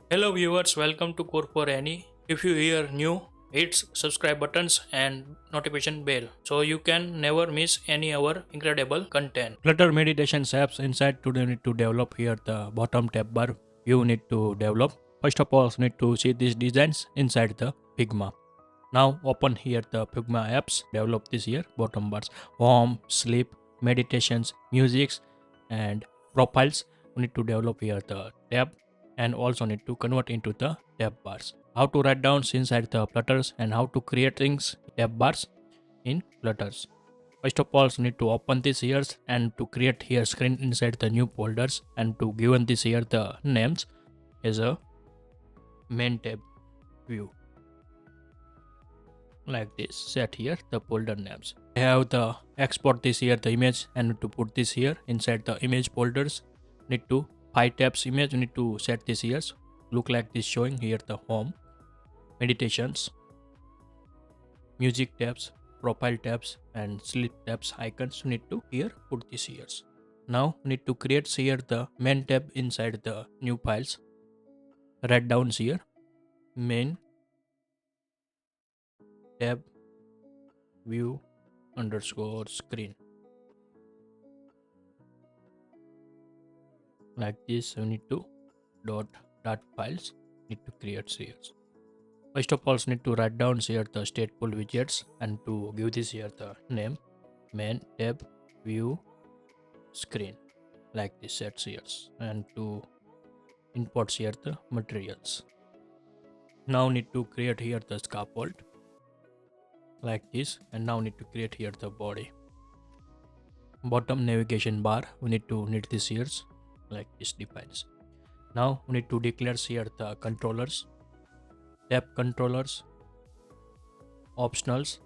Hello viewers, welcome to CodeforAny. If you hear new, hit subscribe buttons and notification bell so you can never miss any our incredible content. Flutter meditation apps inside today need to develop here the bottom tab bar you need to develop. First of all, need to see these designs inside the Figma. Now open here the Figma apps, develop this here bottom bars, home, sleep, meditations, musics and profiles. We need to develop here the tab and also need to convert into the tab bars. How to write down inside the flutters and how to create things tab bars in flutters. First of all, need to open this here and to create here screen inside the new folders and to given this here the names as a main tab view like this. Set here the folder names. I have the export this here the image and to put this here inside the image folders. Need to 5 tabs image. We need to set this here. Look like this, showing here the home, meditations, music tabs, profile tabs and sleep tabs icons. We need to here put this here. Now we need to create here the main tab inside the new files. Write down here main tab view underscore screen like this. We need to dot files need to create here. First of all, need to write down here the stateful widgets and to give this here the name main tab view screen like this sets here and to import here the materials. Now need to create here the scaffold like this and now need to create here the body. Bottom navigation bar we need to need this here like this defines. Now we need to declare here the controllers, tab controllers, optionals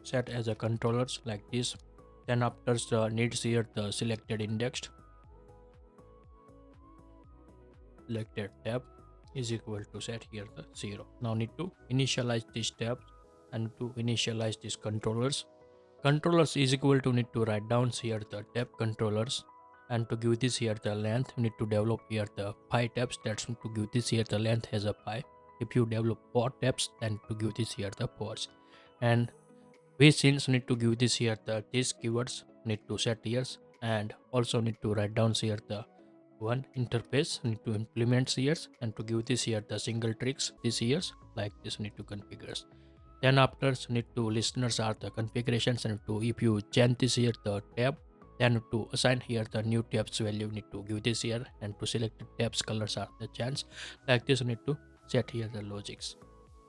set as a controllers like this. Then after the needs here the selected indexed selected tab is equal to set here the 0. Now need to initialize this tab and to initialize these controllers. Controllers is equal to need to write down here the tab controllers and to give this here the length we need to develop here the 5 tabs. That's to give this here the length as a 5. If you develop 4 tabs then to give this here the 4s. And we since need to give this here the these keywords need to set here and also need to write down here the one interface need to implement here and to give this here the single tricks this here like this need to configure. Then after need to listeners are the configurations and to if you change this here the tab then to assign here the new tabs value need to give this here and to select the tabs colors are the chance like this need to set here the logics.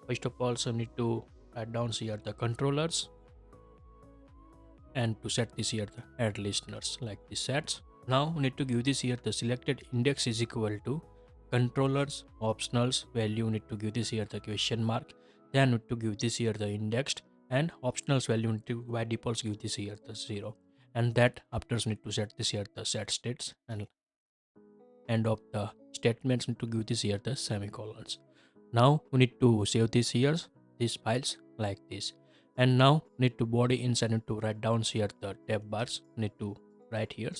First of all need to write down here the controllers and to set this here the add listeners like this sets. Now we need to give this here the selected index is equal to controllers optionals value need to give this here the question mark. Then need to give this here the indexed and optionals value need to by default give this here the 0 and that after need to set this here the set states and end of the statements need to give this here the semicolons. Now we need to save this here these files like this and now need to body inside need to write down here the tab bars need to write here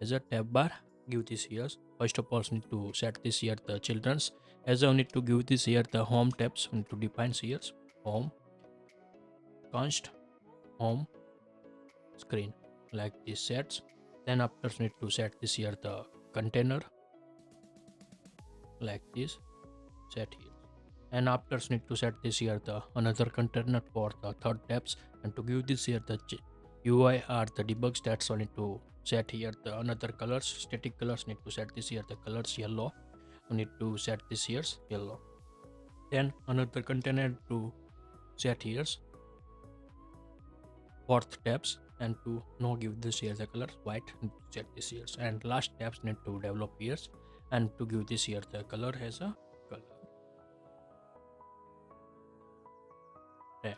as a tab bar. Give this here. First of all need to set this here the children's as I need to give this here the home tabs need to define here home const home screen like this sets. Then after need to set this here the container like this set here and after need to set this here the another container for the third tabs and to give this here the UI or the debug stats need to set here the another colors static colors need to set this here the colors yellow. We need to set this here yellow. Then another container to set here fourth tabs and to no give this here the color white need to set this here and last tabs need to develop here and to give this here the color as a color red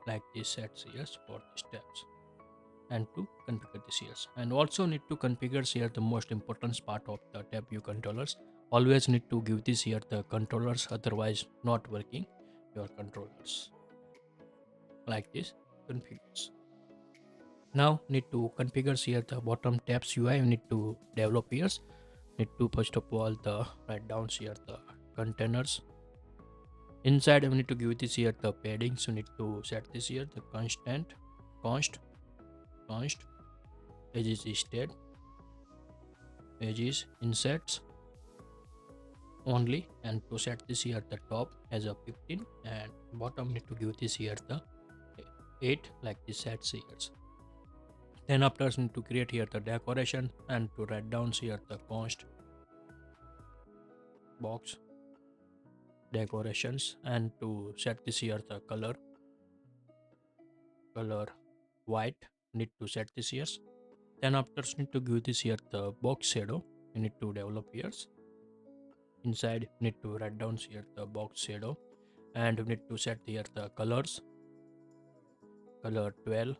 like this sets here for the steps and to configure this here and also need to configure here the most important part of the tab view controllers. Always need to give this here the controllers otherwise not working your controllers like this configures. Now need to configure here the bottom tabs UI. We need to develop here need to first of all the write down here the containers. Inside we need to give this here the padding, so need to set this here the const edges is state edges insets only, and to set this here the top as a 15 and bottom need to give this here the 8 like this sets here. Then after need to create here the decoration and to write down here the const box decorations, and to set this here the color white need to set this here. Then after need to give this here the box shadow, you need to develop here. Inside need to write down here the box shadow, and we need to set here the colors color 12.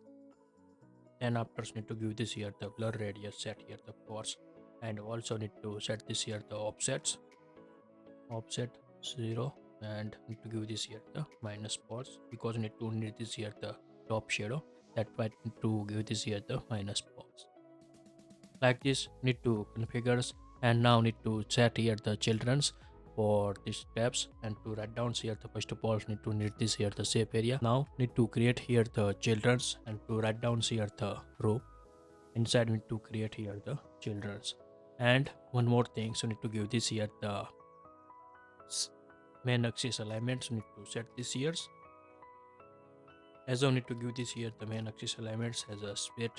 Then after need to give this here the blur radius, set here the force, and also need to set this here the offset 0, and need to give this here the minus pause because we need this here the top shadow, that why need to give this here the minus pause like this. Need to configures, and now need to set here the children's for these tabs, and to write down here the first of all need this here the shape area. Now need to create here the children's, and to write down here the row. Inside need to create here the children's, and one more thing, so need to give this here the main axis alignments, need to set this here. As I need to give this here the main axis alignments as a split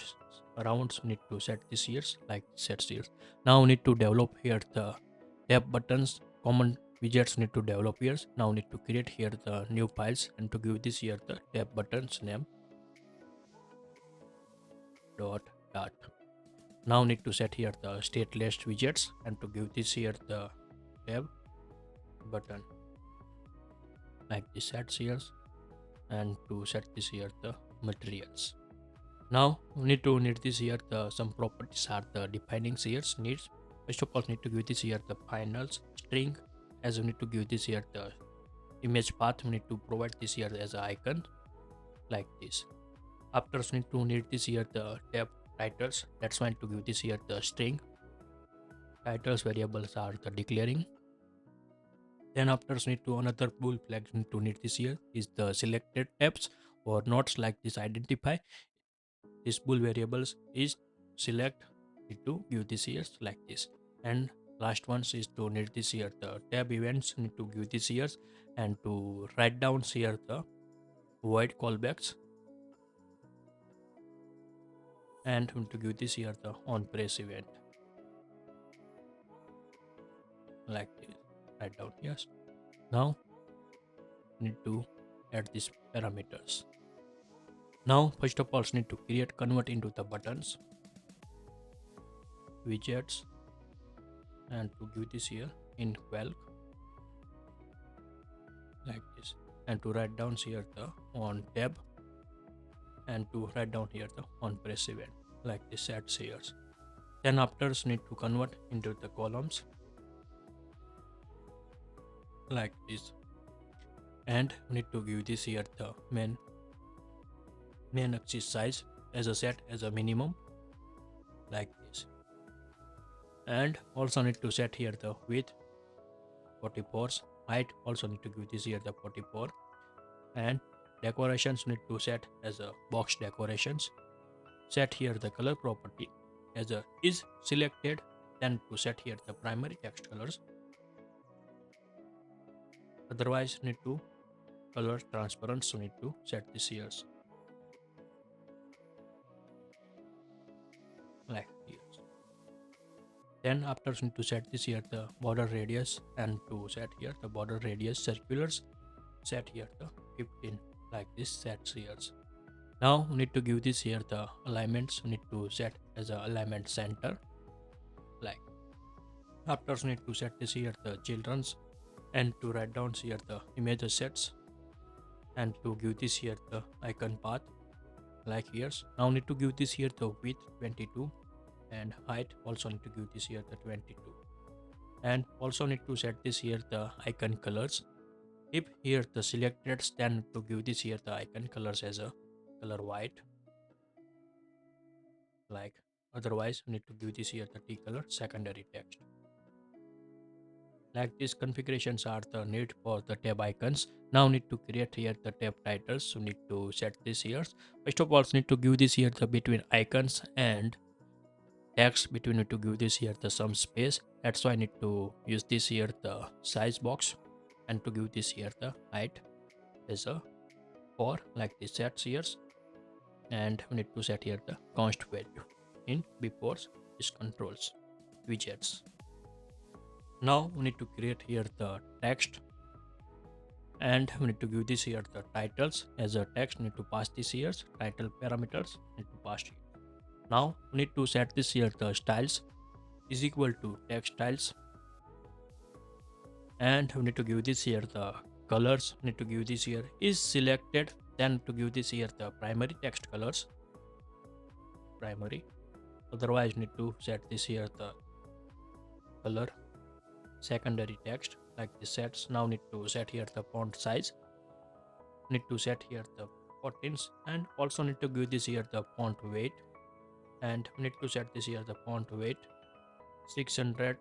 around, so need to set this here like set here. Now need to develop here the tab buttons, common widgets need to develop here. Now need to create here the new files, and to give this here the tab buttons name dot. Now need to set here the stateless widgets, and to give this here the tab button like this sets here, and to set this here the materials. Now we need this here the some properties are the defining here needs. First of all need to give this here the finals string, as we need to give this here the image path, we need to provide this here as an icon like this. After need this here the tab titles, that's why to give this here the string titles variables are the declaring. Then after need to another bool flag need this here is the selected tabs or nodes like this identify. This bool variables is select, need to give this here like this. And last one is to need this here the tab events, need to give this here, and to write down here the void callbacks, and to give this here the on press event like this. Write down yes. Now need to add these parameters. Now first of all need to create convert into the buttons widgets, and to give this here in bulk like this, and to write down here the on tab, and to write down here the on press event like this sets here. Then after need to convert into the columns like this, and need to give this here the main axis size as a set as a minimum like this, and also need to set here the width 44, height also need to give this here the 44, and decorations need to set as a box decorations. Set here the color property as a is selected, then to set here the primary text colors, otherwise need to color transparent, so need to set this here like here. Then after need to set this here the border radius, and to set here the border radius circulars, set here the 15 like this sets here. Now we need to give this here the alignments, we need to set as a alignment center like. After we need to set this here the children's, and to write down here the image assets, and to give this here the icon path like here. Now need to give this here the width 22, and height also need to give this here the 22, and also need to set this here the icon colors. If here the selected, then to give this here the icon colors as a color white like, otherwise we need to give this here the T color secondary text. Like these configurations are the need for the tab icons. Now need to create here the tab titles. So need to set this here. First of all, need to give this here the between icons and text between, need to give this here the some space. That's why I need to use this here the size box and to give this here the height as a 4 like this sets here, and we need to set here the const value in before this controls widgets. Now we need to create here the text, and we need to give this here the titles as a text. We need to pass this here title parameters, need to pass here. Now we need to set this here the styles is equal to text styles, and we need to give this here the colors. We need to give this here is selected, then to give this here the primary text colors, primary. Otherwise need to set this here the color secondary text like this sets. Now need to set here the font size, need to set here the 14s, and also need to give this here the font weight, and need to set this here the font weight 600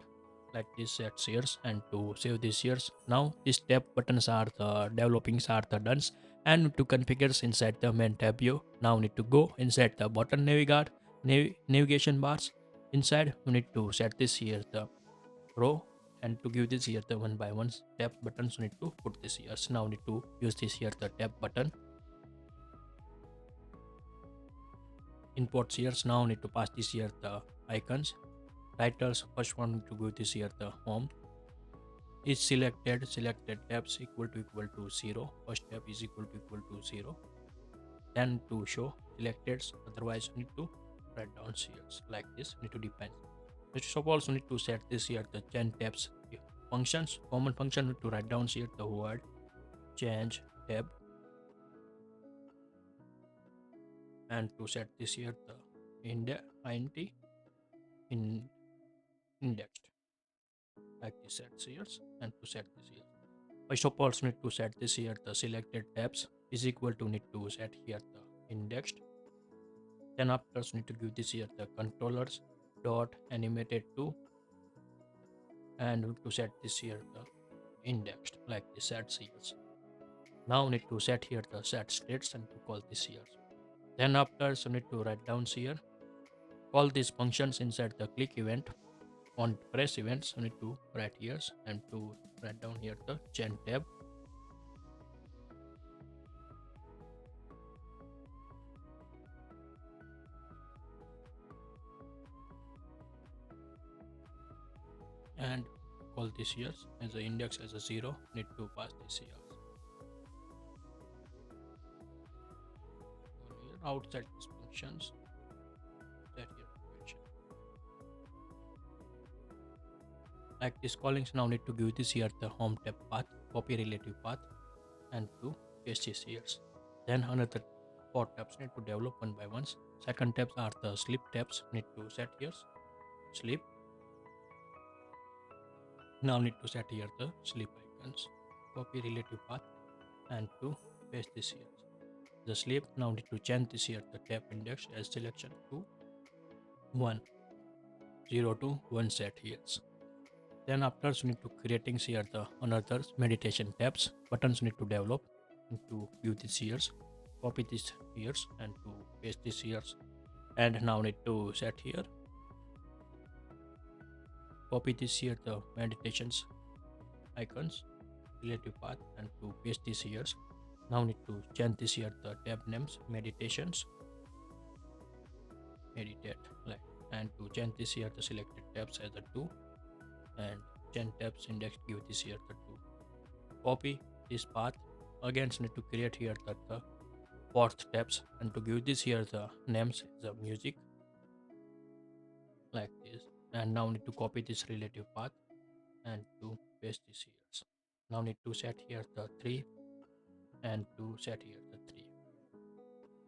like this sets here, and to save this here. Now these tab buttons are the developing are the done, and to configure inside the main tab view. Now need to go inside the bottom navigation bars. Inside we need to set this here the row, and to give this here the one by one tab buttons we need to put this here. So now need to use this here the tab button imports here. Now need to pass this here the icons titles. First one need to go this here the home is selected tabs equal to 0. First tab is equal to 0, then to show selected, otherwise need to write down here like this. Need to define. First of all, need to set this here the change tabs functions. Common function need to write down here the word change tab, and to set this here the int in indexed like this sets here, and to set this here. First of all, need to set this here the selected tabs is equal to need to set here the indexed. Then after need to give this here the controllers dot animated to, and to set this here the indexed like this sets here. Now need to set here the set states and to call this here. Then after need to write down here call these functions inside the click event. On press events we need to write here, and to write down here the change tab, and call this here as the index as a 0. Need to pass this here. Outside these functions set here function like this callings. Now need to give this here the home tab path, copy relative path, and to paste this here. Then another 4 tabs need to develop one by one. Second tabs are the sleep tabs, need to set here sleep. Now need to set here the sleep icons, copy relative path, and to paste this here the sleep. Now need to change this here the tab index as selection to 1, 0 to 1 set here. Then after need to creating here the another meditation tabs buttons need to develop, into view this here, copy this here, and to paste this here. And now need to set here, copy this here the meditations icons relative path, and to paste this here. Now need to change this here the tab names meditations meditate like, and to change this here the selected tabs as a 2, and change tabs index give this here the 2. Copy this path again. Need to create here the 4th tabs, and to give this here the names as a music like this. And now need to copy this relative path and to paste this here. Now need to set here the 3, and to set here the 3.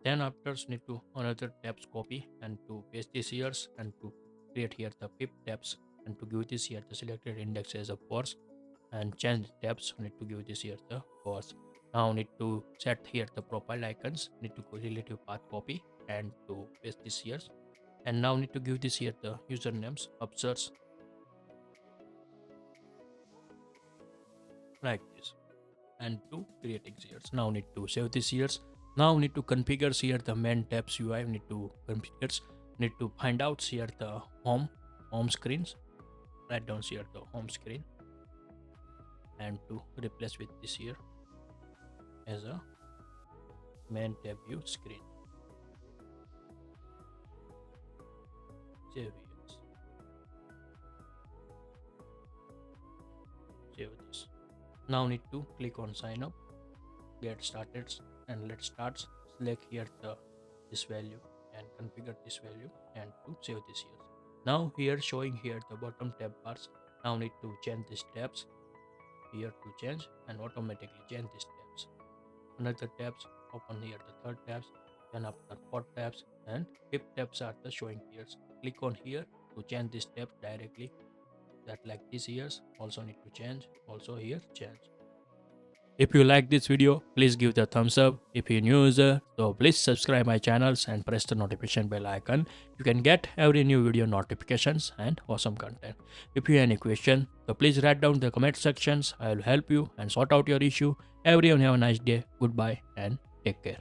Then after need to another tabs copy and to paste this here, and to create here the 5th tabs, and to give this here the selected index as a force, and change tabs need to give this here the force. Now need to set here the profile icons, need to go relative path copy and to paste this here. And now need to give this here the usernames upsearch like this, and to creating years. Now need to save these years. Now need to configure here the main tabs UI. Need to configure. Need to find out here the home screens. Write down here the home screen, and to replace with this here as a main tab view screen. Save years. Save this. Now need to click on sign up, get started, and let's start. Select here this value and configure this value and to save this here. Now here showing here the bottom tab bars. Now need to change these tabs here to change and automatically change these tabs. Another tabs open here the third tabs, then after fourth tabs and fifth tabs are the showing here. Click on here to change this tab directly. That like this here also need to change, also here change. If you like this video, please give the thumbs up. If you're new user, so please subscribe my channels and press the notification bell icon. You can get every new video notifications and awesome content. If you have any question, so please write down the comment sections. I will help you and sort out your issue. Everyone have a nice day. Goodbye and take care.